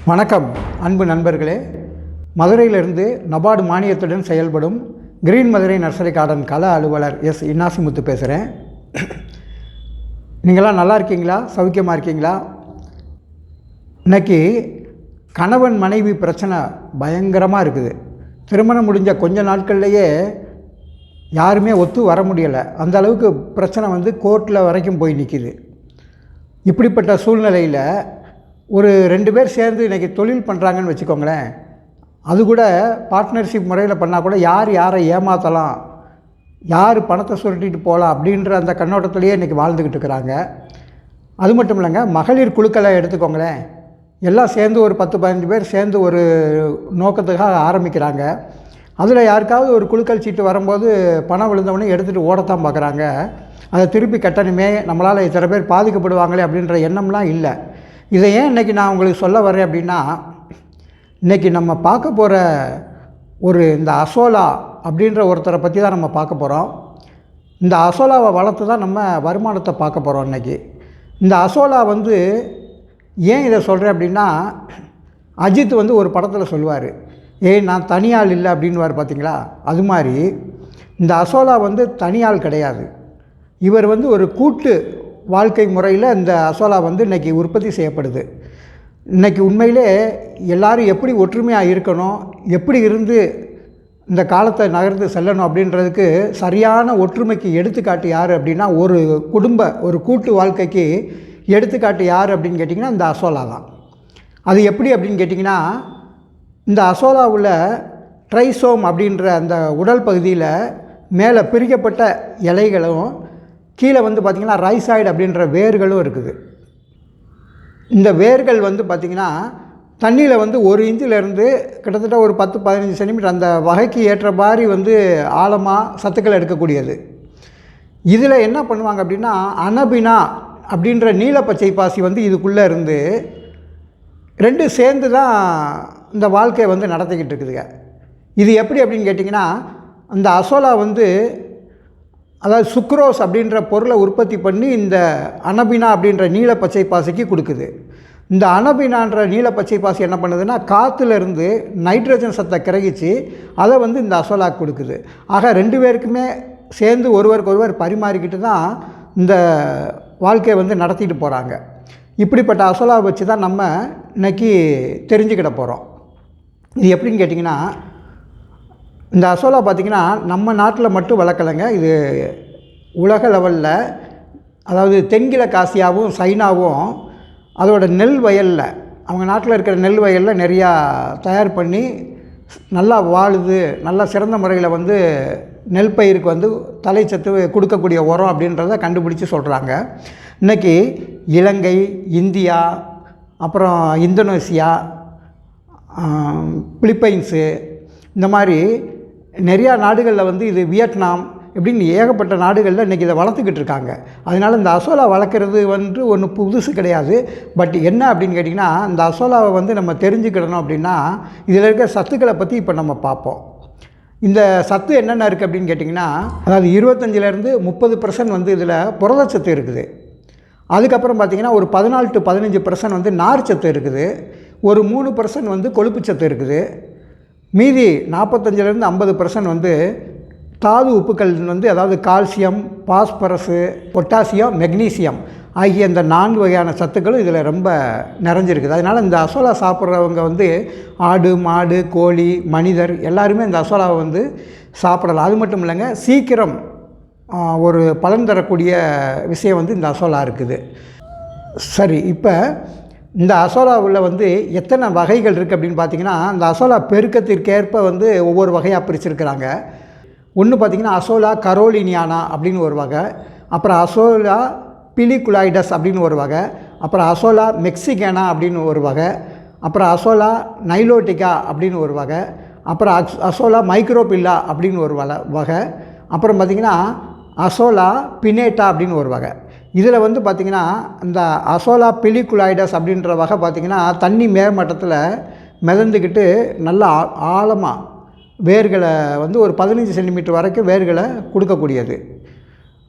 வணக்கம் அன்பு நண்பர்களே. மதுரையிலிருந்து நபார்டு மானியத்துடன் செயல்படும் கிரீன் மதுரை நர்சரி கார்டன் கள அலுவலர் எஸ் இன்னாசிமுத்து பேசுகிறேன். நீங்களாம் நல்லா இருக்கீங்களா? சௌக்கியமாக இருக்கீங்களா? இன்றைக்கி கணவன் மனைவி பிரச்சனை பயங்கரமாக இருக்குது. திருமணம் முடிஞ்ச கொஞ்ச நாட்கள்லேயே யாருமே ஒத்து வர முடியலை. அந்த அளவுக்கு பிரச்சனை கோர்ட்டில் வரைக்கும் போய் நிற்கிது. இப்படிப்பட்ட சூழ்நிலையில் ஒரு 2 பேர் சேர்ந்து இன்றைக்கி தொழில் பண்ணுறாங்கன்னு வச்சுக்கோங்களேன். அது கூட பார்ட்னர்ஷிப் முறையில் பண்ணால் கூட யாரை ஏமாற்றலாம், யார் பணத்தை சுருட்டிட்டு போகலாம் அப்படின்ற அந்த கண்ணோட்டத்திலேயே இன்றைக்கி வாழ்ந்துக்கிட்டு இருக்கிறாங்க. அது மட்டும் இல்லைங்க, மகளிர் குழுக்களை எடுத்துக்கோங்களேன். எல்லாம் சேர்ந்து ஒரு 10-15 பேர் சேர்ந்து ஒரு நோக்கத்துக்காக ஆரம்பிக்கிறாங்க. அதில் யாருக்காவது ஒரு குழுக்கள் சீட்டு வரும்போது பணம் விழுந்தவொடனே எடுத்துகிட்டு ஓடத்தான் பார்க்குறாங்க. அதை திருப்பி கட்டணுமே, நம்மளால் இத்தனை பேர் பாதிக்கப்படுவாங்களே அப்படின்ற எண்ணம்லாம் இல்லை. இதை ஏன் இன்றைக்கி நான் உங்களுக்கு சொல்ல வரேன் அப்படின்னா, இன்றைக்கி நம்ம பார்க்க போகிற இந்த அசோலா அப்படின்ற ஒருத்தரை பற்றி தான் நம்ம பார்க்க போகிறோம். இந்த அசோலாவை வளர்த்து தான் நம்ம வருமானத்தை பார்க்க போகிறோம் இன்றைக்கி. இந்த அசோலா ஏன் இதை சொல்கிறேன் அப்படின்னா, அஜித் ஒரு படத்தில் சொல்லுவார், நான் தனியாள் இல்லை அப்படின்வார் பார்த்தீங்களா? அது மாதிரி இந்த அசோலா தனியாள் கிடையாது. இவர் ஒரு கூட்டு வாழ்க்கை முறையில் இந்த அசோலா இன்றைக்கி உற்பத்தி செய்யப்படுது. இன்றைக்கி உண்மையிலே எல்லோரும் எப்படி ஒற்றுமையாக இருக்கணும், எப்படி இருந்து இந்த காலத்தை நகர்ந்து செல்லணும் அப்படின்றதுக்கு சரியான ஒற்றுமைக்கு எடுத்துக்காட்டு யார் அப்படின்னா, ஒரு கூட்டு வாழ்க்கைக்கு எடுத்துக்காட்டு யார் அப்படின்னு கேட்டிங்கன்னா இந்த அசோலா தான். அது எப்படி அப்படின்னு கேட்டிங்கன்னா, இந்த அசோலாவில் ட்ரைசோம் அப்படின்ற அந்த உடல் பகுதியில் மேலே பிரிக்கப்பட்ட இலைகளும் கீழே பார்த்திங்கன்னா ரைசாய்டு அப்படின்ற வேர்களும் இருக்குது. இந்த வேர்கள் பார்த்திங்கன்னா தண்ணியில் 1 இன்ச்சிலேருந்து கிட்டத்தட்ட ஒரு 10-15 சென்டிமீட்டர் அந்த வகைக்கு ஏற்ற மாதிரி ஆழமாக சத்துக்கள் எடுக்கக்கூடியது. இதில் என்ன பண்ணுவாங்க அப்படின்னா, அனபினா அப்படின்ற நீல பச்சை பாசி இதுக்குள்ளே இருந்து 2 சேர்ந்து தான் இந்த வாழ்க்கையை நடத்திக்கிட்டு இருக்குதுங்க. இது எப்படி அப்படின்னு கேட்டிங்கன்னா, அந்த அசோலா அதாவது சுக்ரோஸ் அப்படின்ற பொருளை உற்பத்தி பண்ணி இந்த அனபினா அப்படின்ற நீல பச்சை பாசிக்கு கொடுக்குது. இந்த அனபினான்ற நீல பச்சை பாசி என்ன பண்ணுதுன்னா, காற்றுலேருந்து நைட்ரஜன் சத்தை கிரகிச்சு அதை இந்த அசோலாக்கு கொடுக்குது. ஆக 2 பேருக்குமே சேர்ந்து ஒருவருக்கொருவர் பரிமாறிக்கிட்டு தான் இந்த வாழ்க்கையை நடத்திட்டு போகிறாங்க. இப்படிப்பட்ட அசோலாவை வச்சு தான் நம்ம இன்றைக்கி தெரிஞ்சுக்கிட போகிறோம். இது எப்படின்னு கேட்டிங்கன்னா, இந்த அசோலா பார்த்திங்கன்னா நம்ம நாட்டில் மட்டும் வளர்க்கலைங்க. இது உலக லெவலில், அதாவது தென்கிழக்கு ஆசியாவும் சைனாவும் அதோட நெல் வயலில், அவங்க நாட்டில் இருக்கிற நெல் வயலில் நிறையா தயார் பண்ணி நல்லா வாழுது. நல்லா சிறந்த முறையில் நெல் பயிருக்கு தலைச்சத்து கொடுக்கக்கூடிய உரம் அப்படின்றத கண்டுபிடிச்சி சொல்கிறாங்க. இன்றைக்கி இலங்கை, இந்தியா, அப்புறம் இந்தோனேசியா, பிலிப்பைன்ஸு, இந்த மாதிரி நிறையா நாடுகளில் இது வியட்நாம் இப்படின்னு ஏகப்பட்ட நாடுகளில் இன்றைக்கி இதை வளர்த்துக்கிட்டு இருக்காங்க. அதனால் இந்த அசோலா வளர்க்குறது ஒன்றும் புதுசு கிடையாது. பட் என்ன அப்படின்னு கேட்டிங்கன்னா, இந்த அசோலாவை நம்ம தெரிஞ்சுக்கிடணும் அப்படின்னா, இதில் இருக்க சத்துக்களை பற்றி இப்போ நம்ம பார்ப்போம். இந்த சத்து என்னென்ன இருக்குது அப்படின்னு கேட்டிங்கன்னா, அதாவது 25% 30% இதில் புரதச்சத்து இருக்குது. அதுக்கப்புறம் பார்த்திங்கன்னா ஒரு 14 to 15% நார் சத்து இருக்குது. ஒரு 3% கொழுப்புச்சத்து இருக்குது. மீதி 45% 50% தாது உப்புக்கள் அதாவது கால்சியம், பாஸ்பரஸு, பொட்டாசியம், மெக்னீசியம் ஆகிய இந்த 4 வகையான சத்துக்களும் இதில் ரொம்ப நிறைஞ்சிருக்குது. அதனால் இந்த அசோலா சாப்பிட்றவங்க ஆடு, மாடு, கோழி, மனிதர் எல்லாருமே இந்த அசோலாவை சாப்பிடலாம். அது மட்டும் இல்லைங்க, சீக்கிரம் ஒரு பலன் தரக்கூடிய விஷயம் இந்த அசோலா இருக்குது. சரி, இப்போ இந்த அசோலாவில் எத்தனை வகைகள் இருக்குது அப்படின்னு பார்த்திங்கன்னா, இந்த அசோலா பெருக்கத்திற்கேற்ப ஒவ்வொரு வகையாக பிரிச்சிருக்கிறாங்க. ஒன்று பார்த்திங்கன்னா அசோலா கரோலினியானா அப்படின்னு ஒரு வகை, அப்புறம் அசோலா பிலிகுலாய்டஸ் அப்படின்னு ஒரு வகை, அப்புறம் அசோலா மெக்சிகேனா அப்படின்னு ஒரு வகை, அப்புறம் அசோலா நைலோட்டிகா அப்படின்னு ஒரு வகை, அப்புறம் அசோலா மைக்ரோபில்லா அப்படின்னு ஒரு வகை, அப்புறம் பார்த்திங்கன்னா அசோலா பினேட்டா அப்படின்னு ஒரு வகை. இதில் பார்த்திங்கன்னா இந்த அசோலா பிலிகுலாய்டஸ் அப்படின்ற வகை பார்த்திங்கன்னா தண்ணி மேற்பட்டத்தில் மிதந்துக்கிட்டு நல்லா ஆழமாக வேர்களை ஒரு 15 சென்டிமீட்டர் வரைக்கும் வேர்களை கொடுக்கக்கூடியது.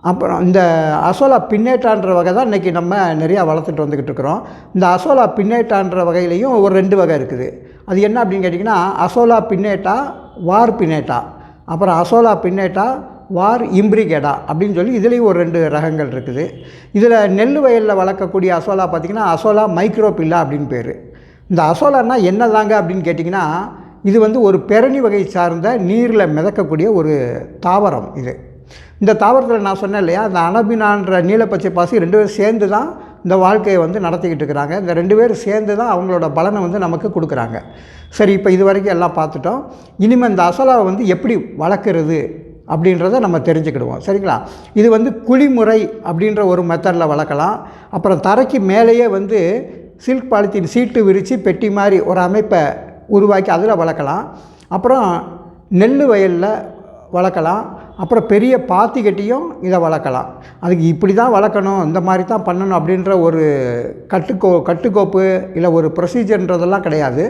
அப்புறம் இந்த அசோலா பின்னேட்டான்ற வகை தான் இன்றைக்கி நம்ம நிறையா வளர்த்துட்டு வந்துக்கிட்டு இருக்கிறோம். இந்த அசோலா பின்னேட்டான்ற வகையிலையும் ஒரு 2 வகை இருக்குது. அது என்ன அப்படின்னு கேட்டிங்கன்னா, அசோலா பின்னேட்டா, வார் பின்னேட்டா, அப்புறம் அசோலா பின்னேட்டா, வார் இம்ப்ரிகேடா அப்படின்னு சொல்லி இதுலேயும் ஒரு 2 ரகங்கள் இருக்குது. இதில் நெல் வயலில் வளர்க்கக்கூடிய அசோலா பார்த்திங்கன்னா அசோலா மைக்ரோபில்லா அப்படின்னு பேர். இந்த அசோலான்னா என்னதாங்க அப்படின்னு கேட்டிங்கன்னா, இது வந்து ஒரு பெரணி வகை சார்ந்த நீரில் மிதக்கக்கூடிய ஒரு தாவரம் இது. இந்த தாவரத்தில் நான் சொன்னேன் இல்லையா, அந்த அனபினான்ற நீலப்பச்சை பாசி 2 பேரும் சேர்ந்து தான் இந்த வாழ்க்கையை வந்து நடத்திக்கிட்டு இருக்கிறாங்க. இந்த 2 பேரும் சேர்ந்து தான் அவங்களோட பலனை வந்து நமக்கு கொடுக்குறாங்க. சரி, இப்போ இது வரைக்கும் எல்லாம் பார்த்துட்டோம். இனிமேல் இந்த அசோலாவை வந்து எப்படி வளர்க்குறது அப்படின்றத நம்ம தெரிஞ்சுக்கிடுவோம். சரிங்களா? இது வந்து குழிமுறை அப்படின்ற ஒரு மெத்தடில் வளர்க்கலாம். அப்புறம் தரைக்கு மேலேயே வந்து சில்க் பாலித்தீன் சீட்டு விரித்து பெட்டி மாதிரி ஒரு அமைப்பை உருவாக்கி அதில் வளர்க்கலாம். அப்புறம் நெல் வயலில் வளர்க்கலாம். அப்புறம் பெரிய பாத்தி கட்டியும் இதை வளர்க்கலாம். அதுக்கு இப்படி தான் வளர்க்கணும், இந்த மாதிரி தான் பண்ணணும் அப்படின்ற ஒரு கட்டுக்கோப்பு இல்லை ஒரு ப்ரொசீஜர்ன்றதெல்லாம் கிடையாது.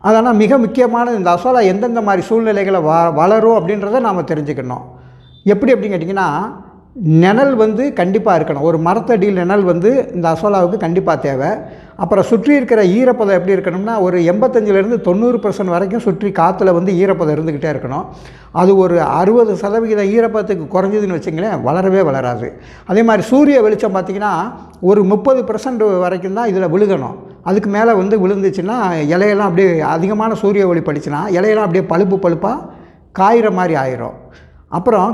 அதனால் மிக முக்கியமான இந்த அசோலா எந்தெந்த மாதிரி சூழ்நிலைகளை வளரும் அப்படின்றத நாம் தெரிஞ்சுக்கணும். எப்படி அப்படின்னு கேட்டிங்கன்னா, நிழல் வந்து கண்டிப்பாக இருக்கணும். ஒரு மரத்தடியில் நிழல் வந்து இந்த அசோலாவுக்கு கண்டிப்பாக தேவை. அப்புறம் சுற்றி இருக்கிற ஈரப்பதம் எப்படி இருக்கணும்னா, ஒரு 85லேருந்து 90% வரைக்கும் சுற்றி காற்றுல வந்து ஈரப்பதம் இருந்துக்கிட்டே இருக்கணும். அது ஒரு 60% ஈரப்பதத்துக்கு குறைஞ்சதுன்னு வச்சிங்களேன், வளரவே வளராது. அதே மாதிரி சூரிய வெளிச்சம் பார்த்திங்கன்னா ஒரு 30% வரைக்கும் தான் இதில் விழுகணும். அதுக்கு மேலே வந்து விழுந்துச்சுன்னா இலையெல்லாம் அப்படியே அதிகமான சூரிய ஒளி படிச்சுன்னா இலையெல்லாம் அப்படியே பழுப்பாக காயிற மாதிரி ஆயிரும். அப்புறம்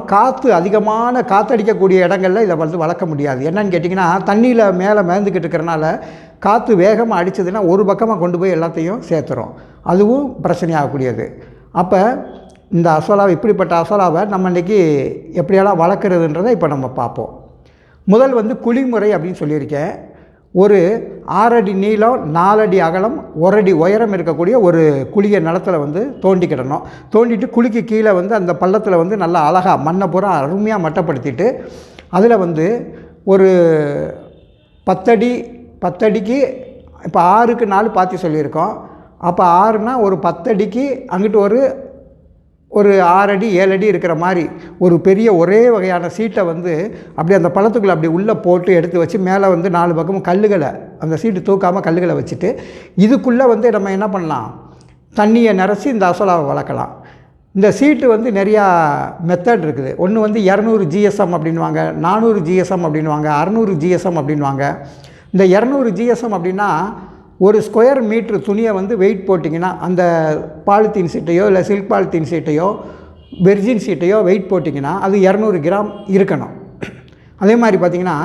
அதிகமான காற்றடிக்கக்கூடிய இடங்களில் இதை வந்து வளர்க்க முடியாது. என்னன்னு கேட்டிங்கன்னா, தண்ணியில் மேலே மிதந்துக்கிட்டு இருக்கிறனால காற்று வேகமாக அடித்ததுன்னா ஒரு பக்கமாக கொண்டு போய் எல்லாத்தையும் சேர்த்துரும். அதுவும் பிரச்சனையாகக்கூடியது. அப்போ இந்த அசோலாவை, இப்படிப்பட்ட அசோலாவை நம்ம இன்றைக்கி எப்படியெல்லாம் வளர்க்குறதுன்றதை இப்போ நம்ம பார்ப்போம். முதல் வந்து குழிமுறை அப்படின்னு சொல்லியிருக்கேன். ஒரு 6 அடி நீளம், 4 அடி அகலம், 1 அடி உயரம் இருக்கக்கூடிய ஒரு குழியை நிலத்தில் வந்து தோண்டிக்கிடணும். தோண்டிட்டு குழிக்கு கீழே வந்து அந்த பள்ளத்தில் வந்து நல்லா அழகாக மண்ணை பூரா அருமையாக மட்டப்படுத்திட்டு அதில் வந்து ஒரு 10 அடிக்கு இப்போ 6க்கு 4 பாத்தி சொல்லியிருக்கோம். அப்போ 6னா ஒரு 10 அடிக்கு அங்கிட்டு ஒரு 6 அடி 7 அடி இருக்கிற மாதிரி ஒரு பெரிய ஒரே வகையான சீட்டை வந்து அப்படியே அந்த பழத்துக்குள்ளே அப்படி உள்ளே போட்டு எடுத்து வச்சு மேலே வந்து 4 பக்கமும் கல்லுகளை, அந்த சீட்டு தூக்காமல் கல்லுகளை வச்சுட்டு இதுக்குள்ளே வந்து நம்ம என்ன பண்ணலாம், தண்ணியை நிறச்சி இந்த அசோலாவை வளர்க்கலாம். இந்த சீட்டு வந்து நிறையா மெத்தட் இருக்குது. ஒன்று வந்து 200 GSM அப்படின்வாங்க, 400 GSM அப்படின்வாங்க, 600 GSM அப்படின்வாங்க. இந்த 200 GSM அப்படின்னா ஒரு ஸ்கொயர் மீட்ரு துணியை வந்து வெயிட் போட்டிங்கன்னா, அந்த பாலித்தீன் சீட்டையோ இல்லை சில்க் பாலித்தீன் சீட்டையோ வெர்ஜின் சீட்டையோ வெயிட் போட்டிங்கன்னா அது 200 கிராம் இருக்கணும். அதே மாதிரி பார்த்திங்கன்னா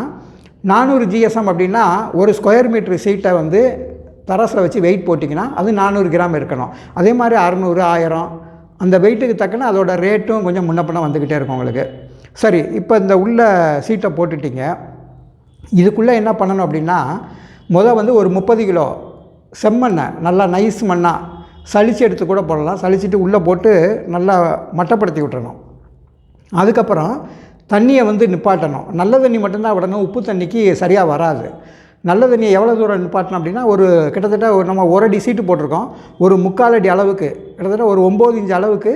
400 GSM அப்படின்னா ஒரு ஸ்கொயர் மீட்ரு சீட்டை வந்து தராசில் வச்சு வெயிட் போட்டிங்கன்னா அது 400 கிராம் இருக்கணும். அதே மாதிரி 600, 1000 அந்த வெயிட்டுக்கு தக்கன அதோட ரேட்டும் கொஞ்சம் முன்னப்பின வந்துக்கிட்டே இருக்கும் உங்களுக்கு. சரி, இப்போ இந்த உள்ள சீட்டை போட்டுட்டிங்க. இதுக்குள்ளே என்ன பண்ணணும் அப்படின்னா, வந்து ஒரு 30 கிலோ செம்மண்ணை நல்லா நைஸ் மண்ணாக சளிச்சு எடுத்து கூட போடலாம். சளிச்சிட்டு உள்ளே போட்டு நல்லா மட்டப்படுத்தி விட்டுறணும். அதுக்கப்புறம் தண்ணியை வந்து நிப்பாட்டணும். நல்ல தண்ணி மட்டும்தான் விடணும், உப்பு தண்ணிக்கு சரியாக வராது. நல்ல தண்ணியை எவ்வளோ தூரம் நிப்பாட்டணும் அப்படின்னா, ஒரு கிட்டத்தட்ட நம்ம 1 அடி சீட்டு போட்டிருக்கோம், ஒரு 3/4 அடி அளவுக்கு, கிட்டத்தட்ட ஒரு 9 இன்ச் அளவுக்கு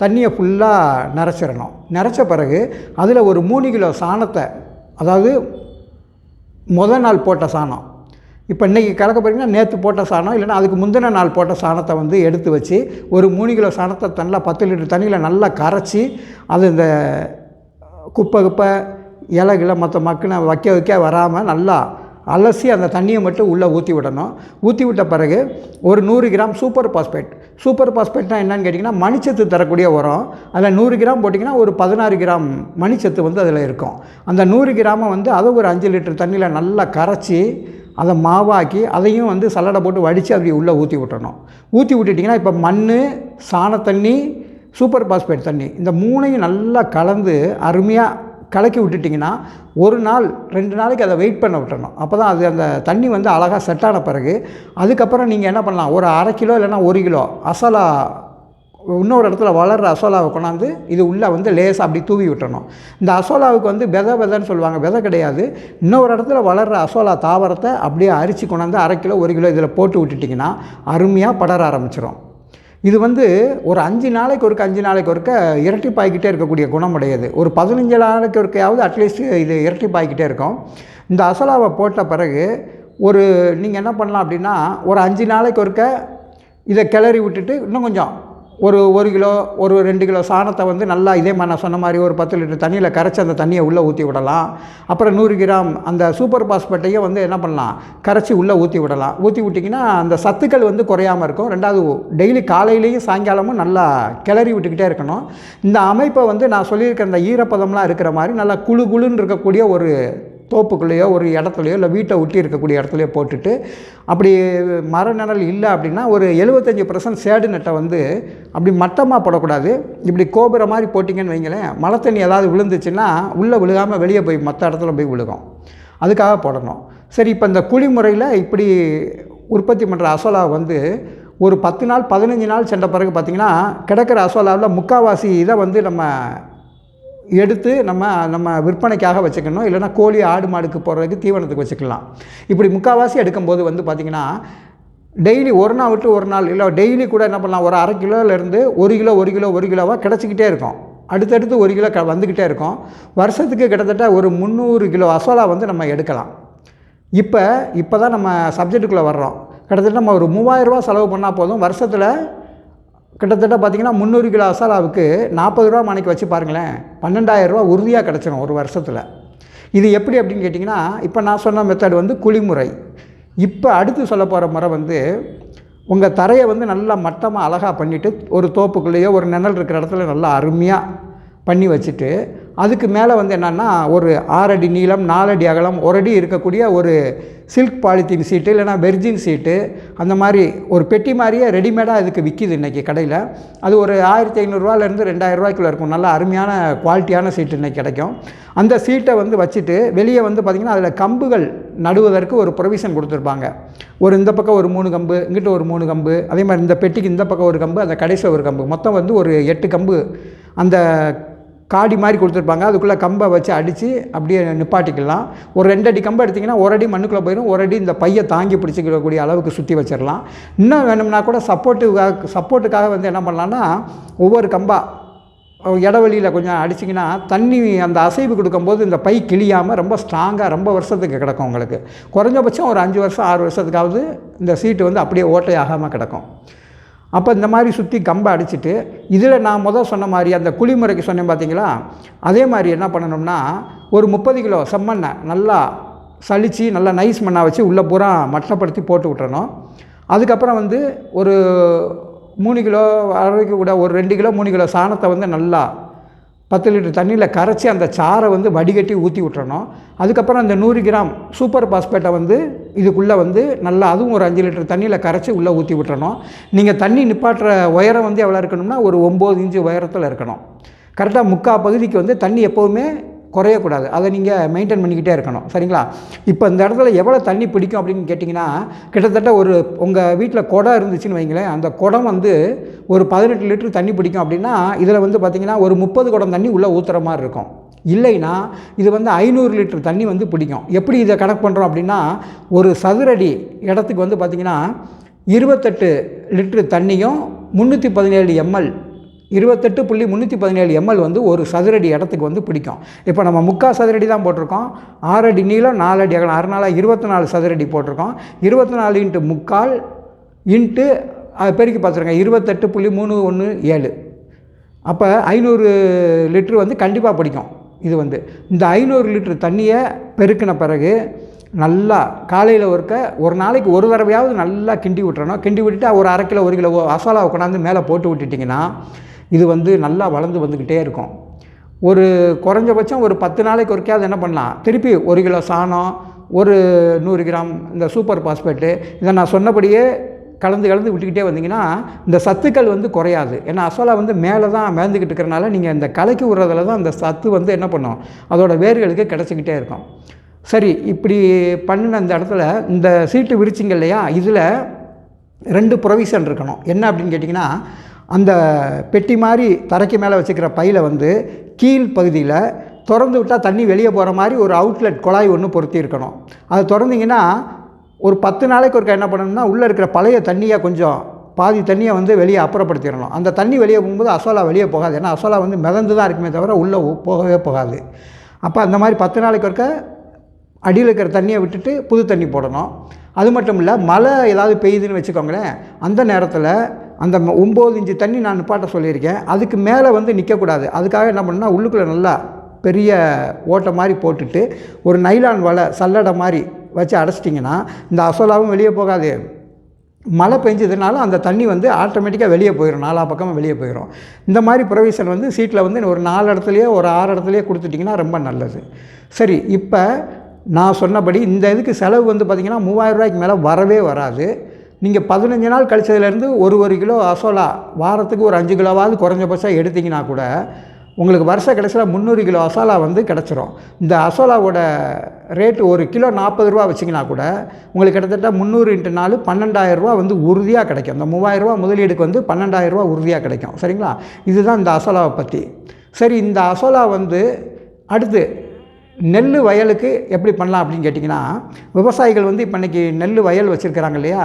தண்ணியை ஃபுல்லாக நிறச்சிடணும். நிறச்ச பிறகு அதில் ஒரு 3 கிலோ சாணத்தை, அதாவது முதல் நாள் போட்ட சாணம், இப்போ இன்றைக்கி கலக்க போகிறீங்கன்னா நேற்று போட்ட சாணம் இல்லைன்னா அதுக்கு முந்தின நாள் போட்ட சாணத்தை வந்து எடுத்து வச்சு ஒரு 3 கிலோ சாணத்தை நல்லா 10 லிட்டர் தண்ணியில் நல்லா கரைச்சி அது இந்த குப்பை இலைகளை மற்ற மக்குனை வைக்க வராமல் நல்லா அலசி அந்த தண்ணியை மட்டும் உள்ளே ஊற்றி விடணும். ஊற்றி விட்ட பிறகு ஒரு 100 கிராம் சூப்பர் பாஸ்பேட்னா என்னன்னு கேட்டிங்கன்னா, மணிச்சத்து தரக்கூடிய உரம். அதில் 100 கிராம் போட்டிங்கன்னா ஒரு 16 கிராம் மணிச்சத்து வந்து அதில் இருக்கும். அந்த 100 கிராமை வந்து அதை ஒரு 5 லிட்டர் தண்ணியில் நல்லா கரைச்சி அதை மாவாக்கி அதையும் வந்து சல்லடை போட்டு வடித்து அப்படி உள்ளே ஊற்றி விட்டுறணும். ஊற்றி விட்டுட்டிங்கன்னா இப்போ மண், சாணத்தண்ணி, சூப்பர் பாஸ்பேட் தண்ணி, இந்த 3ஐயும் நல்லா கலந்து அருமையாக கலக்கி விட்டுட்டிங்கன்னா 1 நாள் 2 நாளைக்கு அதை வெயிட் பண்ண விட்டுறணும். அப்போ தான் அது அந்த தண்ணி வந்து அழகாக செட்டான பிறகு அதுக்கப்புறம் நீங்கள் என்ன பண்ணலாம், ஒரு 1/2 கிலோ இல்லைன்னா 1 கிலோ அசோலா, இன்னொரு இடத்துல வளர்கிற அசோலாவை கொண்டாந்து இது உள்ளே வந்து லேசாக அப்படி தூவி விட்டுறணும். இந்த அசோலாவுக்கு வந்து விதைன்னு சொல்லுவாங்க, விதை கிடையாது. இன்னொரு இடத்துல வளர்கிற அசோலா தாவரத்தை அப்படியே அரிச்சு கொண்டாந்து 1/2 கிலோ 1 கிலோ இதில் போட்டு விட்டுட்டிங்கன்னா அருமையாக படர ஆரம்பிச்சிடும். இது வந்து ஒரு 5 நாளைக்கு ஒருக்க இரட்டிப்பாகிக்கிட்டே இருக்கக்கூடிய குணமுடையது. ஒரு 15 நாளைக்கு ஒருக்கையாவது அட்லீஸ்ட் இது இரட்டிப்பாகிக்கிட்டே இருக்கும். இந்த அசலாவை போட்ட பிறகு நீங்கள் என்ன பண்ணலாம் அப்படின்னா, ஒரு 5 நாளைக்கு ஒருக்க இதை கிளறி விட்டுட்டு இன்னும் கொஞ்சம் ஒரு 1 கிலோ 2 கிலோ சாணத்தை வந்து நல்லா இதே மாதிரி நான் சொன்ன மாதிரி ஒரு 10 லிட்டர் தண்ணியில் கரைச்சி அந்த தண்ணியை உள்ளே ஊற்றி விடலாம். அப்புறம் 100 கிராம் அந்த சூப்பர் பாஸ்பேட்டையும் வந்து என்ன பண்ணலாம், கரைச்சி உள்ளே ஊற்றி விடலாம். ஊற்றி விட்டிங்கன்னா அந்த சத்துக்கள் வந்து குறையாமல் இருக்கும். ரெண்டாவது டெய்லி காலையிலையும் சாயங்காலமும் நல்லா கிளறி விட்டுக்கிட்டே இருக்கணும். இந்த அமைப்பை வந்து நான் சொல்லியிருக்கிற இந்த ஈரப்பதம்லாம் இருக்கிற மாதிரி நல்லா குழுன்னு இருக்கக்கூடிய ஒரு தோப்புக்குள்ளேயோ ஒரு இடத்துலையோ இல்லை வீட்டை ஒட்டி இருக்கக்கூடிய இடத்துலையோ போட்டுட்டு, அப்படி மர நிழல் இல்லை அப்படின்னா ஒரு 75% சேடு நெட்டை வந்து அப்படி மட்டமாக போடக்கூடாது. இப்படி கோபுரம் மாதிரி போட்டிங்கன்னு வைங்களேன், மழை தண்ணி ஏதாவது விழுந்துச்சுன்னா உள்ளே விழுகாமல் வெளியே போய் மற்ற இடத்துல போய் விழுகும். அதுக்காக போடணும். சரி, இப்போ இந்த குழி முறையில் இப்படி உற்பத்தி பண்ணுற அசோலா வந்து ஒரு 10 நாள் 15 நாள் சென்ற பிறகு பார்த்திங்கன்னா கிடக்கிற அசோலாவில் முக்கால்வாசி இதை வந்து நம்ம எடுத்து நம்ம விற்பனைக்காக வச்சுக்கணும். இல்லைனா கோழி ஆடு மாடுக்கு போடுறதுக்கு தீவனத்துக்கு வச்சுக்கலாம். இப்படி முக்கால்வாசி எடுக்கும்போது வந்து பார்த்திங்கன்னா டெய்லி ஒரு நாள் விட்டு ஒரு நாள் இல்லை டெய்லி கூட என்ன பண்ணலாம், ஒரு 1/2 கிலோலேருந்து 1 கிலோவாக கிடச்சிக்கிட்டே இருக்கும். அடுத்தடுத்து 1 கிலோ வந்துக்கிட்டே இருக்கும். வருஷத்துக்கு கிட்டத்தட்ட ஒரு 300 கிலோ அசோலா வந்து நம்ம எடுக்கலாம். இப்போ தான் நம்ம சப்ஜெக்டுக்குள்ளே வர்றோம். கிட்டத்தட்ட நம்ம ஒரு 3000 ரூபா செலவு பண்ணால் போதும். வருஷத்தில் கிட்டத்தட்ட பார்த்திங்கன்னா 300 கிலோ அசோலாவுக்கு 40 ரூபா மணிக்கு வச்சு பாருங்களேன், 12,000 ரூபா உறுதியாக கிடச்சிடும் ஒரு வருஷத்தில். இது எப்படி அப்படின்னு கேட்டிங்கன்னா, இப்போ நான் சொன்ன மெத்தட் வந்து குழிமுறை. இப்போ அடுத்து சொல்ல போகிற முறை வந்து உங்கள் தரையை வந்து நல்லா மட்டமாக அழகாக பண்ணிவிட்டு ஒரு தோப்புக்குள்ளேயோ ஒரு நிழல் இருக்கிற இடத்துல நல்லா அருமையாக பண்ணி வச்சுட்டு, அதுக்கு மேலே வந்து என்னென்னா ஒரு 6 அடி நீளம் 4 அடி அகலம் 1 அடி இருக்கக்கூடிய ஒரு சில்க் பாலித்தீன் சீட்டு இல்லைனா வெர்ஜின் சீட்டு அந்த மாதிரி ஒரு பெட்டி மாதிரியே ரெடிமேடாக இதுக்கு விற்கிது இன்றைக்கி கடையில். அது ஒரு 1500 ரூபாயிலேருந்து 2000 ரூபாய்க்குள்ளே இருக்கும். நல்லா அருமையான குவாலிட்டியான சீட்டு இன்றைக்கி கிடைக்கும். அந்த சீட்டை வந்து வச்சுட்டு வெளியே வந்து பார்த்திங்கன்னா அதில் கம்புகள் நடுவதற்கு ஒரு ப்ரொவிஷன் கொடுத்துருப்பாங்க. இந்த பக்கம் ஒரு 3 கம்பு, இங்கிட்ட ஒரு 3 கம்பு, அதே மாதிரி இந்த பெட்டிக்கு இந்த பக்கம் ஒரு கம்பு, அந்த கடைசியில் ஒரு கம்பு, மொத்தம் வந்து ஒரு 8 கம்பு அந்த காடி மாதிரி கொடுத்துருப்பாங்க. அதுக்குள்ளே கம்பை வச்சு அடித்து அப்படியே நிப்பாட்டிக்கலாம். ஒரு 2 அடி கம்பை எடுத்திங்கன்னா 1 அடி மண்ணுக்குள்ளே போயிடும், 1 அடி இந்த பையை தாங்கி பிடிச்சிக்கக்கூடிய அளவுக்கு சுற்றி வச்சிடலாம். இன்னும் வேணும்னா கூட சப்போர்ட்டுக்காக வந்து என்ன பண்ணலான்னா ஒவ்வொரு கம்பாக இடைவெளியில் கொஞ்சம் அடிச்சிங்கன்னா தண்ணி அந்த அசைவு கொடுக்கும்போது இந்த பை கிளியாமல் ரொம்ப ஸ்ட்ராங்காக ரொம்ப வருஷத்துக்கு கிடக்கும். உங்களுக்கு குறைஞ்சபட்சம் ஒரு 5 வருஷம் 6 வருஷத்துக்காவது இந்த சீட்டு வந்து அப்படியே ஓட்டையாகாமல் கிடக்கும். அப்போ இந்த மாதிரி சுற்றி கம்பை அடிச்சுட்டு இதில் நான் சொன்ன மாதிரி அந்த குழிமுறைக்கு சொன்னேன் பார்த்தீங்களா, அதே மாதிரி என்ன பண்ணணும்னா ஒரு 30 கிலோ செம்மண்ணை நல்லா சலித்து நல்லா நைஸ் மண்ணாக வச்சு உள்ளே பூரா மட்டப்படுத்தி போட்டு விட்டுறணும். அதுக்கப்புறம் வந்து ஒரு 3 கிலோ அளவுக்கு கூட ஒரு 2 கிலோ 3 கிலோ சாணத்தை வந்து நல்லா 10 லிட்டர் தண்ணியில் கரைச்சி அந்த சாரை வந்து வடிகட்டி ஊற்றி விட்டுறணும். அதுக்கப்புறம் அந்த 100 கிராம் சூப்பர் பாஸ்பேட்டை வந்து இதுக்குள்ளே வந்து நல்லா அதுவும் ஒரு 5 லிட்டர் தண்ணியில் கரைச்சி உள்ளே ஊற்றி விட்டுறணும். நீங்கள் தண்ணி நிப்பாட்டுற உயரம் வந்து எவ்வளோ இருக்கணும்னா ஒரு 9 இன்ச்சு உயரத்தில் இருக்கணும். கரெக்டாக 3/4 பகுதிக்கு வந்து தண்ணி எப்போவுமே குறையக்கூடாது. அதை நீங்கள் மெயின்டைன் பண்ணிக்கிட்டே இருக்கணும். சரிங்களா? இப்போ இந்த இடத்துல எவ்வளோ தண்ணி பிடிக்கும் அப்படின்னு கேட்டிங்கன்னா, கிட்டத்தட்ட உங்கள் வீட்டில் குடம் இருந்துச்சுன்னு வைங்களேன், அந்த குடம் வந்து ஒரு 18 லிட்டர் தண்ணி பிடிக்கும் அப்படின்னா இதில் வந்து பார்த்திங்கன்னா ஒரு 30 குடம் தண்ணி உள்ளே ஊற்றுற மாதிரி இருக்கும். இல்லைன்னா இது வந்து 500 லிட்டர் தண்ணி வந்து பிடிக்கும். எப்படி இதை கணக்கு பண்ணுறோம் அப்படின்னா, ஒரு சதுரடி இடத்துக்கு வந்து பார்த்திங்கன்னா 28 லிட்டர் தண்ணியும் 317 ml 28.317 ml வந்து ஒரு சதுரடி இடத்துக்கு வந்து பிடிக்கும். இப்போ நம்ம 3/4 சதுரடி தான் போட்டிருக்கோம். 6 அடி நீளம் 4 அடி அகலம் 24 சதுரடி போட்டிருக்கோம். 24 × 3/4 இன்ட்டு பெருக்கி பார்த்துருங்க 28.317. அப்போ 500 லிட்ரு வந்து கண்டிப்பாக பிடிக்கும். இது வந்து இந்த 500 லிட்டர் தண்ணியை பெருக்கின பிறகு நல்லா காலையில் ஒரு நாளைக்கு ஒரு தடவையாவது நல்லா கிண்டி விட்டுறணும். கிண்டி விட்டுட்டு ஒரு 1/2 கிலோ 1 கிலோ அசாலாவை கொண்டாந்து மேலே போட்டு விட்டுட்டிங்கன்னா இது வந்து நல்லா வளர்ந்து வந்துக்கிட்டே இருக்கும். ஒரு குறைஞ்சபட்சம் ஒரு 10 நாளைக்கு ஒருக்கையாவது என்ன பண்ணலாம், திருப்பி 1 கிலோ சாணம், ஒரு 100 கிராம் இந்த சூப்பர் பாஸ்பேட்டு இதை நான் சொன்னபடியே கலந்து விட்டுக்கிட்டே வந்தீங்கன்னா இந்த சத்துக்கள் வந்து குறையாது. ஏன்னா அசோலா வந்து மேலே தான் மேந்துக்கிட்டு இருக்கிறனால நீங்கள் இந்த கலக்கி விடுறதுல தான் அந்த சத்து வந்து என்ன பண்ணும், அதோட வேர்களுக்கு கிடச்சிக்கிட்டே இருக்கும். சரி, இப்படி பண்ணின இந்த இடத்துல இந்த சீட்டு விரிச்சிங்க இல்லையா, இதில் 2 ப்ரொவிஷன் இருக்கணும். என்ன அப்படின்னு கேட்டிங்கன்னா, அந்த பெட்டி மாதிரி தரைக்கு மேலே வச்சுக்கிற பையில் வந்து கீழ் பகுதியில் திறந்து விட்டால் தண்ணி வெளியே போகிற மாதிரி ஒரு அவுட்லெட் குழாய் ஒன்று பொருத்தி இருக்கணும். அதை திறந்திங்கன்னா ஒரு 10 நாளைக்கு ஒருக்கா என்ன பண்ணணும்னா உள்ளே இருக்கிற பழைய தண்ணியை கொஞ்சம் பாதி தண்ணியை வந்து வெளியே அப்புறப்படுத்திடணும். அந்த தண்ணி வெளியே போகும்போது அசோலா வெளியே போகாது. ஏன்னா அசோலா வந்து மிதந்து தான் இருக்குமே தவிர உள்ளே போகவே போகாது. அப்போ அந்த மாதிரி 10 நாளைக்கு ஒருக்க அடியில் இருக்கிற தண்ணியை விட்டுட்டு புது தண்ணி போடணும். அது மட்டும் இல்லை, மழை ஏதாவது பெய்யுதுன்னு வச்சுக்கோங்களேன், அந்த நேரத்தில் அந்த 9 இன்ச்சு தண்ணி நான் நிப்பாட்ட சொல்லியிருக்கேன், அதுக்கு மேலே வந்து நிற்கக்கூடாது. அதுக்காக என்ன பண்ணால் உள்ளுக்குள்ளே நல்லா பெரிய ஓட்டை மாதிரி போட்டுட்டு ஒரு நைலான் வலை சல்லடை மாதிரி வச்சு அடைச்சிட்டிங்கன்னா இந்த அசோலாவும் வெளியே போகாது. மழை பெஞ்சதுனால அந்த தண்ணி வந்து ஆட்டோமேட்டிக்காக வெளியே போயிடும், 4 பக்கமும் வெளியே போயிடும். இந்த மாதிரி ப்ரொவிஷன் வந்து சீட்டில் வந்து ஒரு 4 இடத்துலையோ ஒரு 6 இடத்துலையோ கொடுத்துட்டிங்கன்னா ரொம்ப நல்லது. சரி, இப்போ நான் சொன்னபடி இந்த இதுக்கு செலவு வந்து பார்த்திங்கன்னா 3000 ரூபாய்க்கு மேலே வரவே வராது. நீங்கள் 15 நாள் கழிச்சதுலேருந்து ஒரு கிலோ அசோலா வாரத்துக்கு ஒரு 5 கிலோவாவது குறைஞ்சபட்சம் எடுத்திங்கன்னா கூட உங்களுக்கு வருஷ கடைசியில் 300 கிலோ அசோலா வந்து கிடச்சிரும். இந்த அசோலாவோட ரேட்டு ஒரு கிலோ 40 ரூபா வச்சிங்கன்னா கூட உங்களுக்கு கிட்டத்தட்ட 300 × 4 12,000 ரூபா வந்து உறுதியாக கிடைக்கும். இந்த 3000 ரூபா முதலீடுக்கு வந்து 12,000 ரூபா உறுதியாக கிடைக்கும். சரிங்களா? இதுதான் இந்த அசோலாவை பற்றி. சரி, இந்த அசோலா வந்து அடுத்து நெல் வயலுக்கு எப்படி பண்ணலாம் அப்படின்னு கேட்டிங்கன்னா, விவசாயிகள் வந்து இப்போ இன்றைக்கி நெல் வயல் வச்சுருக்கிறாங்க இல்லையா,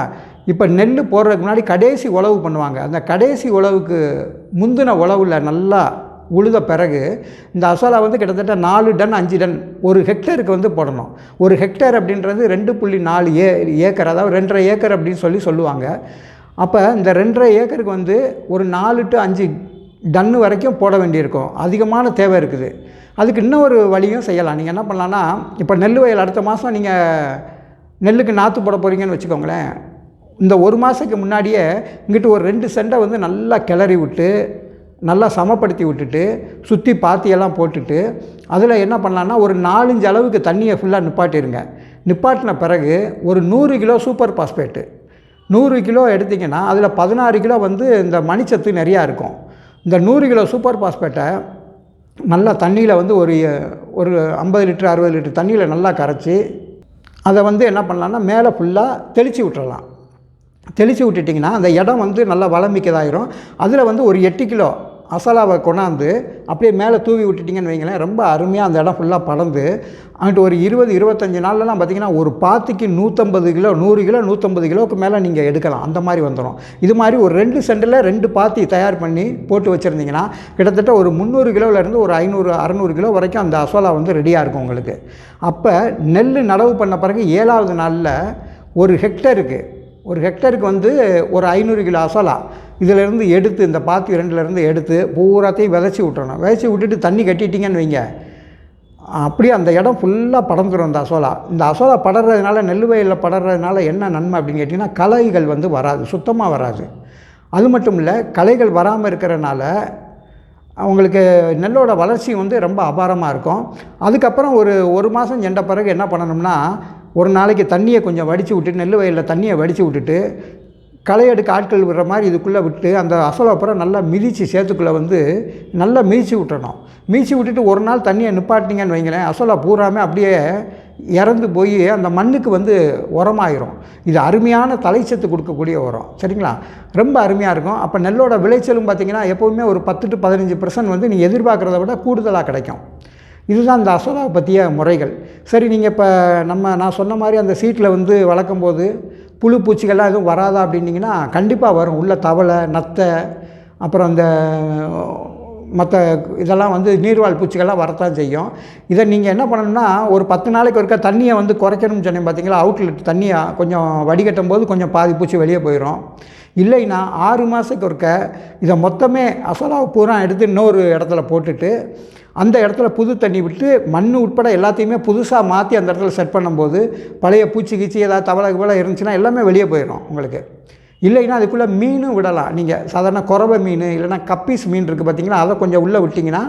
இப்போ நெல் போடுறதுக்கு முன்னாடி கடைசி உழவு பண்ணுவாங்க. அந்த கடைசி உழவுக்கு முந்தின உழவில் நல்லா உழுத பிறகு இந்த அசோலா வந்து கிட்டத்தட்ட 4 டன் 5 டன் ஒரு ஹெக்டேருக்கு வந்து போடணும். ஒரு ஹெக்டேர் அப்படின்றது 2.4 ஏக்கர், அதாவது 2.5 ஏக்கர் அப்படின்னு சொல்லுவாங்க. அப்போ இந்த 2.5 ஏக்கருக்கு வந்து ஒரு 4 to 5 டன்னு வரைக்கும் போட வேண்டியிருக்கும். அதிகமான தேவை இருக்குது. அதுக்கு இன்னொரு வழியும் செய்யலாம். நீங்கள் என்ன பண்ணலான்னா, இப்போ நெல் வயல் அடுத்த மாதம் நீங்கள் நெல்லுக்கு நாற்று போட போகிறீங்கன்னு வச்சுக்கோங்களேன், இந்த ஒரு மாதத்துக்கு முன்னாடியே இங்கிட்டு ஒரு 2 சென்டை வந்து நல்லா கிளறி விட்டு நல்லா சமப்படுத்தி விட்டுட்டு சுற்றி பாத்தியெல்லாம் போட்டுட்டு அதில் என்ன பண்ணலான்னா ஒரு 4-5 அளவுக்கு தண்ணியை ஃபுல்லாக நிப்பாட்டிடுங்க. நிப்பாட்டின பிறகு ஒரு 100 கிலோ சூப்பர் பாஸ்பேட்டு 100 கிலோ எடுத்திங்கன்னா அதில் 16 கிலோ வந்து இந்த மணிச்சத்து நிறையா இருக்கும். இந்த 100 கிலோ சூப்பர் பாஸ்பேட்டை நல்லா தண்ணியில் வந்து ஒரு 50 லிட்டர் 60 லிட்டர் தண்ணியில் நல்லா கரைச்சி அதை வந்து என்ன பண்ணலான்னா மேலே ஃபுல்லாக தெளித்து விட்டுறலாம். தெளித்து விட்டுட்டிங்கன்னா அந்த இடம் வந்து நல்லா வளமிக்கதாயிரும். அதில் வந்து ஒரு 8 கிலோ அசோலாவை கொண்டாந்து அப்படியே மேலே தூவி விட்டுட்டிங்கன்னு வைங்களேன், ரொம்ப அருமையாக அந்த இடம் ஃபுல்லாக படர்ந்து அங்கிட்டு ஒரு 20-25 நாள்லாம் பார்த்திங்கன்னா ஒரு பாத்திக்கு 150 கிலோ 100 கிலோ 150 கிலோவுக்கு மேலே நீங்கள் எடுக்கலாம். அந்த மாதிரி வந்துடும். இது மாதிரி ஒரு 2 சென்டில் 2 பாத்தி தயார் பண்ணி போட்டு வச்சுருந்தீங்கன்னா கிட்டத்தட்ட ஒரு 300 கிலோவிலேருந்து ஒரு 500-600 கிலோ வரைக்கும் அந்த அசோலா வந்து ரெடியாக இருக்கும் உங்களுக்கு. அப்போ நெல் நடவு பண்ண பிறகு 7ஆவது நாளில் ஒரு ஹெக்டருக்கு வந்து ஒரு 500 கிலோ அசோலா இதிலேருந்து எடுத்து இந்த பாத்தி 2லேருந்து எடுத்து பூராத்தையும் விதைச்சி விட்டுறணும். விதைச்சி விட்டுட்டு தண்ணி கட்டிட்டிங்கன்னு வைங்க, அப்படியே அந்த இடம் ஃபுல்லாக படர்ந்துடும் இந்த அசோலா. இந்த அசோலா படறதுனால நெல் வயலில் படறதுனால என்ன நன்மை அப்படின்னு கேட்டிங்கன்னா, களைகள் வந்து வராது, சுத்தமாக வராது. அது மட்டும் இல்லை, களைகள் வராமல் இருக்கிறனால அவங்களுக்கு நெல்லோட வளர்ச்சி வந்து ரொம்ப அபாரமாக இருக்கும். அதுக்கப்புறம் ஒரு மாதம் சென்ற பிறகு என்ன பண்ணணும்னா, ஒரு நாளைக்கு தண்ணியை கொஞ்சம் வடித்து விட்டுட்டு நெல் வயலில் தண்ணியை வடித்து விட்டுட்டு களை எடுக்க ஆட்கள் விடுற மாதிரி இதுக்குள்ளே விட்டு அந்த அசோலா அப்புறம் நல்லா மிதித்து சேத்துக்குள்ளே வந்து நல்லா மிதித்து விட்டுறணும். மிதித்து விட்டுட்டு ஒரு நாள் தண்ணியை நிப்பாட்டிங்கன்னு வைங்களேன், அசோலா பூராமே அப்படியே இறந்து போய் அந்த மண்ணுக்கு வந்து உரமாயிரும். இது அருமையான தலைச்சத்து கொடுக்கக்கூடிய உரம். சரிங்களா? ரொம்ப அருமையாக இருக்கும். அப்போ நெல்லோட விளைச்சலும் பார்த்திங்கன்னா எப்போவுமே ஒரு 10 to 15% வந்து நீங்கள் எதிர்பார்க்குறத விட கூடுதலாக கிடைக்கும். இதுதான் இந்த அசோலாவை பற்றிய முறைகள். சரி, நீங்கள் இப்போ நான் சொன்ன மாதிரி அந்த சீட்டில் வந்து வளர்க்கும் போது புழு பூச்சிகள்லாம் எதுவும் வராதா அப்படின்னிங்கன்னா கண்டிப்பாக வரும். உள்ள தவளை, நத்தை, அப்புறம் அந்த மற்ற இதெல்லாம் வந்து நீர்வாழ் பூச்சிகள்லாம் வரத்தான் செய்யும். இதை நீங்கள் என்ன பண்ணணும்னா, ஒரு 10 நாளைக்கு ஒருக்கா தண்ணியை வந்து குறைக்கணும்னு சொன்னேன் பார்த்தீங்களா, அவுட்லெட் தண்ணியை கொஞ்சம் வடிகட்டும் போது கொஞ்சம் பாதி பூச்சி வெளியே போயிடும். இல்லைன்னா 6 மாதத்துக்கு ஒருக்க இதை மொத்தமே அசோலாவை பூரா எடுத்து இன்னொரு இடத்துல போட்டுட்டு அந்த இடத்துல புது தண்ணி விட்டு மண் உட்பட எல்லாத்தையுமே புதுசாக மாற்றி அந்த இடத்துல செட் பண்ணும்போது பழைய பூச்சி கீச்சி ஏதாவது தவளை இருந்துச்சுன்னா எல்லாமே வெளியே போயிடும் உங்களுக்கு. இல்லைன்னா அதுக்குள்ளே மீனும் விடலாம். நீங்கள் சாதாரண குறவை மீன் இல்லைனா கப்பீஸ் மீன் இருக்குது பார்த்திங்களா, அதை கொஞ்சம் உள்ளே விட்டிங்கன்னா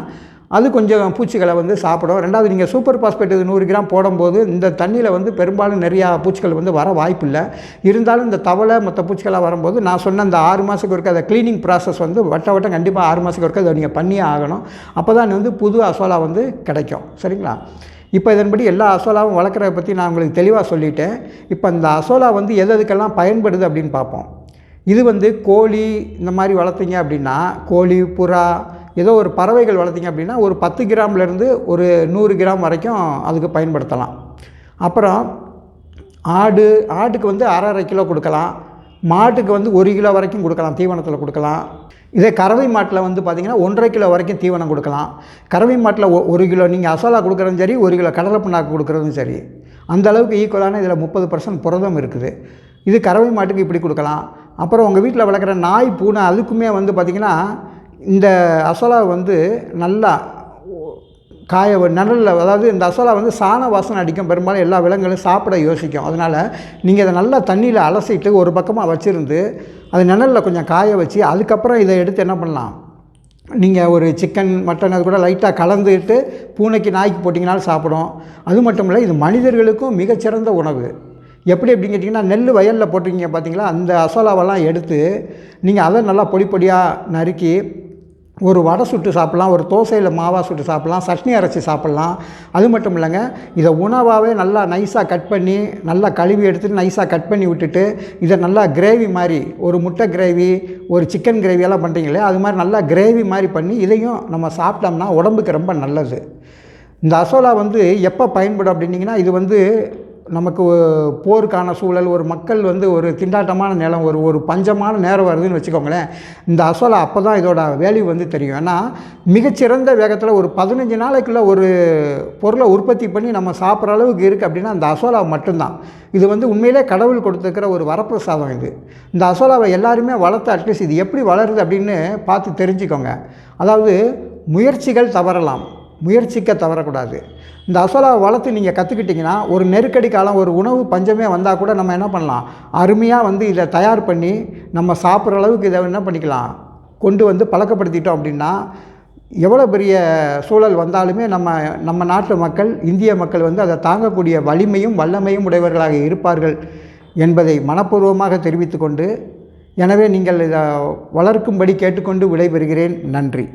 அது கொஞ்சம் பூச்சிகளை வந்து சாப்பிடும். ரெண்டாவது, நீங்கள் சூப்பர் பாஸ்பேட் 100 கிராம் போடும்போது இந்த தண்ணியில் வந்து பெரும்பாலும் நிறையா பூச்சிகள் வந்து வர வாய்ப்பு இல்லை. இருந்தாலும் இந்த தவளை மற்ற பூச்சிகளாக வரும்போது நான் சொன்ன அந்த 6 மாதத்துக்கு ஒருக்க அந்த க்ளீனிங் ப்ராசஸ் வந்து வட்டம் கண்டிப்பாக 6 மாதத்துக்கு ஒருக்க அதை நீங்கள் பண்ணியே ஆகணும். அப்போ தான் வந்து புது அசோலா வந்து கிடைக்கும். சரிங்களா? இப்போ இதன்படி எல்லா அசோலாவும் வளர்க்குறத பற்றி நான் உங்களுக்கு தெளிவாக சொல்லிட்டேன். இப்போ இந்த அசோலா வந்து எதுக்கெல்லாம் பயன்படுது அப்படின்னு பார்ப்போம். இது வந்து கோழி இந்த மாதிரி வளர்த்திங்க அப்படின்னா, கோழி, புறா, ஏதோ ஒரு பறவைகள் வளர்த்திங்க அப்படின்னா ஒரு 10 கிராம்லேருந்து ஒரு 100 கிராம் வரைக்கும் அதுக்கு பயன்படுத்தலாம். அப்புறம் ஆட்டுக்கு வந்து 1/2 கிலோ கொடுக்கலாம். மாட்டுக்கு வந்து 1 கிலோ வரைக்கும் கொடுக்கலாம், தீவனத்தில் கொடுக்கலாம். இதே கறவை மாட்டில் வந்து பார்த்திங்கன்னா 1.5 கிலோ வரைக்கும் தீவனம் கொடுக்கலாம். கறவை மாட்டில் 1 கிலோ நீங்கள் அசோலா கொடுக்குறதும் சரி, 1 கிலோ கடலை புண்ணாக்கு கொடுக்குறதும் சரி, அந்த அளவுக்கு ஈக்குவலான இதில் 30% புரதம் இருக்குது. இது கறவை மாட்டுக்கு இப்படி கொடுக்கலாம். அப்புறம் உங்கள் வீட்டில் வளர்க்குற நாய், பூனை அதுக்குமே வந்து பார்த்திங்கன்னா இந்த அசோலா வந்து நல்லா நிழலில், அதாவது இந்த அசோலா வந்து சாண வாசனை அடிக்கும், பெரும்பாலும் எல்லா விலங்குகளும் சாப்பிட யோசிக்கும். அதனால் நீங்கள் இதை நல்லா தண்ணியில் அலசிட்டு ஒரு பக்கமாக வச்சுருந்து அது நிழலில் கொஞ்சம் காய வச்சு அதுக்கப்புறம் இதை எடுத்து என்ன பண்ணலாம், நீங்கள் ஒரு சிக்கன், மட்டன் அது கூட லைட்டாக கலந்துட்டு பூனைக்கு, நாய்க்கு போட்டிங்கனாலும் சாப்பிடும். அது மட்டும் இல்லை, இது மனிதர்களுக்கும் மிகச்சிறந்த உணவு. எப்படி அப்படின்னு கேட்டிங்கன்னா, நெல் வயலில் போட்டிருக்கீங்க பார்த்தீங்களா, அந்த அசோலாவெல்லாம் எடுத்து நீங்கள் அதை நல்லா பொடி பொடியாக நறுக்கி ஒரு வடை சுட்டு சாப்பிட்லாம், ஒரு தோசையில் மாவாக சுட்டு சாப்பிட்லாம், சட்னி அரைச்சி சாப்பிட்லாம். அது மட்டும் இல்லைங்க, இதை உணவாகவே நல்லா நைஸாக கட் பண்ணி, நல்லா கழுவி எடுத்துகிட்டு நைஸாக கட் பண்ணி விட்டுட்டு இதை நல்லா கிரேவி மாதிரி, ஒரு முட்டை கிரேவி, ஒரு சிக்கன் கிரேவியெல்லாம் பண்ணுறீங்களே, அது மாதிரி நல்லா கிரேவி மாதிரி பண்ணி இதையும் நம்ம சாப்பிட்டோம்னா உடம்புக்கு ரொம்ப நல்லது. இந்த அசோலா வந்து எப்போ பயன்படும் அப்படின்னிங்கன்னா, இது வந்து நமக்கு போருக்கான சூழல், ஒரு மக்கள் வந்து ஒரு திண்டாட்டமான நிலம், ஒரு பஞ்சமான நேரம் வருதுன்னு வச்சுக்கோங்களேன், இந்த அசோலா அப்போ தான் இதோட வேல்யூ வந்து தெரியும். ஏன்னா மிகச்சிறந்த வேகத்தில் ஒரு 15 நாளைக்குள்ளே ஒரு பொருளை உற்பத்தி பண்ணி நம்ம சாப்பிட்ற அளவுக்கு இருக்குது அப்படின்னா அந்த அசோலா மட்டும்தான். இது வந்து உண்மையிலே கடவுள் கொடுத்துருக்கிற ஒரு வரப்பிரசாதம் இது. இந்த அசோலாவை எல்லாருமே வளர்த்து அட்லீஸ்ட் இது எப்படி வளருது அப்படின்னு பார்த்து தெரிஞ்சுக்கோங்க. அதாவது முயற்சிகள் தவறலாம், முயற்சிக்க தவறக்கூடாது. இந்த அசோலாவை வளர்த்து நீங்கள் கற்றுக்கிட்டிங்கன்னா, ஒரு நெருக்கடி காலம், ஒரு உணவு பஞ்சமே வந்தால் கூட நம்ம என்ன பண்ணலாம், அருமையாக வந்து இதை தயார் பண்ணி நம்ம சாப்பிட்ற அளவுக்கு இதை என்ன பண்ணிக்கலாம், கொண்டு வந்து பழக்கப்படுத்திட்டோம் அப்படின்னா எவ்வளோ பெரிய சூழல் வந்தாலுமே நம்ம நாட்டு மக்கள், இந்திய மக்கள் வந்து அதை தாங்கக்கூடிய வலிமையும் வல்லமையும் உடையவர்களாக இருப்பார்கள் என்பதை மனப்பூர்வமாக தெரிவித்துக்கொண்டு, எனவே நீங்கள் இதை வளர்க்கும்படி கேட்டுக்கொண்டு விடைபெறுகிறேன். நன்றி.